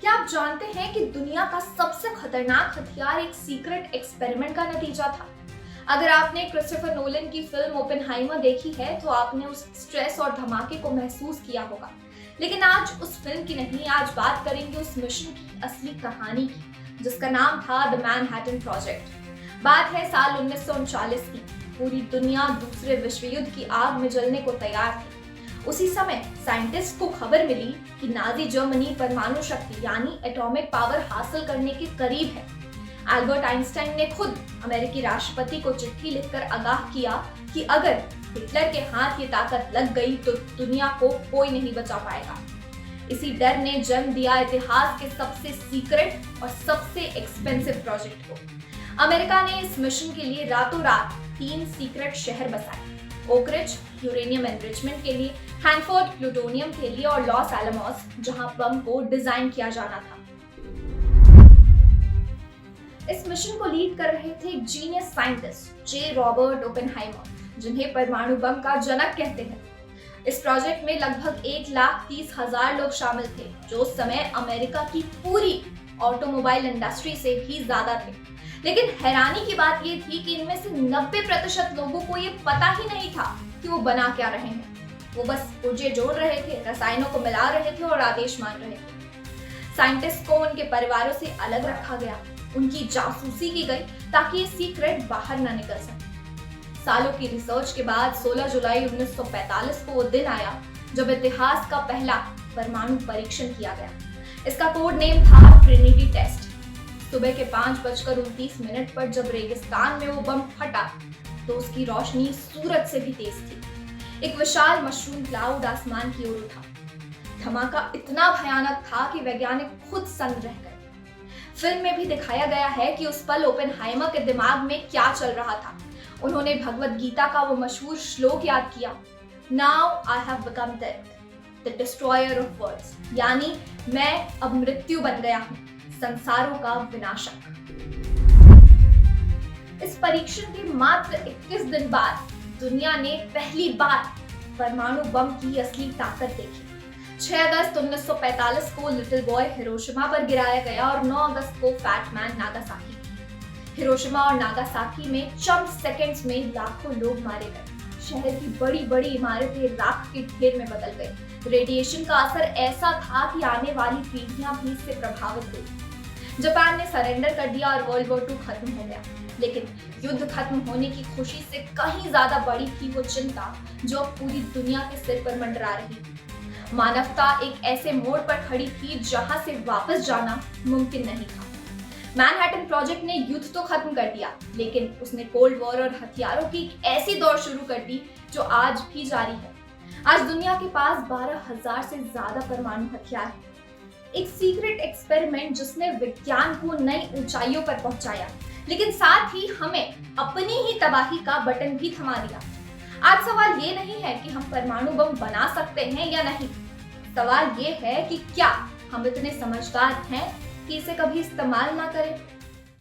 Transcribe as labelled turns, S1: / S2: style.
S1: क्या आप जानते हैं कि दुनिया का सबसे खतरनाक हथियार एक सीक्रेट एक्सपेरिमेंट का नतीजा था? अगर आपने क्रिस्टोफर नोलन की फिल्म ओपेनहाइमर देखी है तो आपने उस स्ट्रेस और धमाके को महसूस किया होगा। लेकिन आज उस फिल्म की नहीं, आज बात करेंगे उस मिशन की असली कहानी की, जिसका नाम था द मैनहट्टन प्रोजेक्ट। बात है साल 1939 की। पूरी दुनिया दूसरे विश्व युद्ध की आग में जलने को तैयार थी। उसी समय साइंटिस्ट को खबर मिली कि नाजी जर्मनी परमाणु शक्ति यानी एटॉमिक पावर हासिल करने के करीब है। एल्बर्ट आइंस्टाइन ने खुद अमेरिकी राष्ट्रपति को चिट्ठी लिखकर आगाह किया कि अगर हिटलर के हाथ ये ताकत लग गई तो दुनिया को कोई नहीं बचा पाएगा। इसी डर ने जन्म दिया इतिहास के सबसे सीक्रेट और सबसे एक्सपेंसिव प्रोजेक्ट को। अमेरिका ने इस मिशन के लिए रातों रात 3 सीक्रेट शहर बसाए, ओक रिज यूरेनियम एनरिचमेंट के लिए, हैनफोर्ड प्लूटोनियम के लिए और लॉस एलमोस जहां बम को डिजाइन किया जाना था। इस मिशन को लीड कर रहे थे एक जीनियस साइंटिस्ट जे रॉबर्ट ओपेनहाइमर, जिन्हें परमाणु बम का जनक कहते हैं। इस प्रोजेक्ट में लगभग 1,30,000 लोग शामिल थे, जो उस समय अमेरिका की पूरी ऑटोमोबाइल इंडस्ट्री से भी ज्यादा थे। लेकिन हैरानी की बात यह थी कि इनमें से 90% लोगों को ये पता ही नहीं था कि वो बना क्या रहे हैं। वो बस पुर्जे जोड़ रहे थे, रसायनों को मिला रहे थे और आदेश मान रहे थे। साइंटिस्ट को उनके परिवारों से अलग रखा गया, उनकी जासूसी की गई ताकि ये सीक्रेट बाहर न निकल सके। सालों की रिसर्च के बाद 16 जुलाई 1945 को वो दिन आया जब इतिहास का पहला परमाणु परीक्षण किया गया। इसका कोड नेम था ट्रिनिटी टेस्ट। सुबह के 5:29 पर जब रेगिस्तान में वो बम फटा तो उसकी रोशनी सूरज से भी तेज थी। एक विशाल मशरूम क्लाउड आसमान की ओर उठा। धमाका इतना भयानक था कि वैज्ञानिक खुद सन्न रह गए। फिल्म में भी दिखाया गया है कि उस पल ओपेनहाइमर के दिमाग में क्या चल रहा था। उन्होंने भगवद गीता का वो मशहूर श्लोक याद किया, now I have become death, the destroyer of worlds, यानी मैं अब मृत्यु बन गया हूं, संसारों का विनाशक। इस परीक्षण के मात्र 21 दिन बाद दुनिया ने पहली बार परमाणु बम की असली ताकत देखी। 6 अगस्त 1945 को लिटिल बॉय हिरोशिमा पर गिराया गया और 9 अगस्त को फैट मैन नागासाकी। हिरोशिमा और नागासाकी में चंद सेकंड्स में लाखों लोग मारे गए। शहर की बड़ी बड़ी इमारतें राख के ढेर में बदल गई। रेडिएशन का असर ऐसा था कि आने वाली पीढ़ियां भी इससे प्रभावित हुई। जापान ने सरेंडर कर दिया और वर्ल्ड वॉर 2 खत्म हो गया। लेकिन युद्ध खत्म होने की खुशी से कहीं ज्यादा बड़ी थी वो चिंता जो अब पूरी दुनिया के सिर पर मंडरा रही थी। मानवता एक ऐसे मोड़ पर खड़ी थी जहां से वापस जाना मुमकिन नहीं था। मैनहट्टन प्रोजेक्ट ने युद्ध तो खत्म कर दिया, लेकिन उसने कोल्ड वॉर और हथियारों की एक ऐसी दौड़ शुरू कर दी जो आज भी जारी है। आज दुनिया के पास 12,000 से ज्यादा परमाणु हथियार हैं। एक सीक्रेट एक्सपेरिमेंट जिसने विज्ञान को नई ऊंचाइयों पर पहुंचाया, लेकिन साथ ही हमें अपनी ही तबाही का बटन भी थमा दिया। आज सवाल ये नहीं है कि हम परमाणु बम बना सकते हैं या नहीं। सवाल ये है कि क्या हम इतने समझदार हैं कि इसे कभी इस्तेमाल ना करें।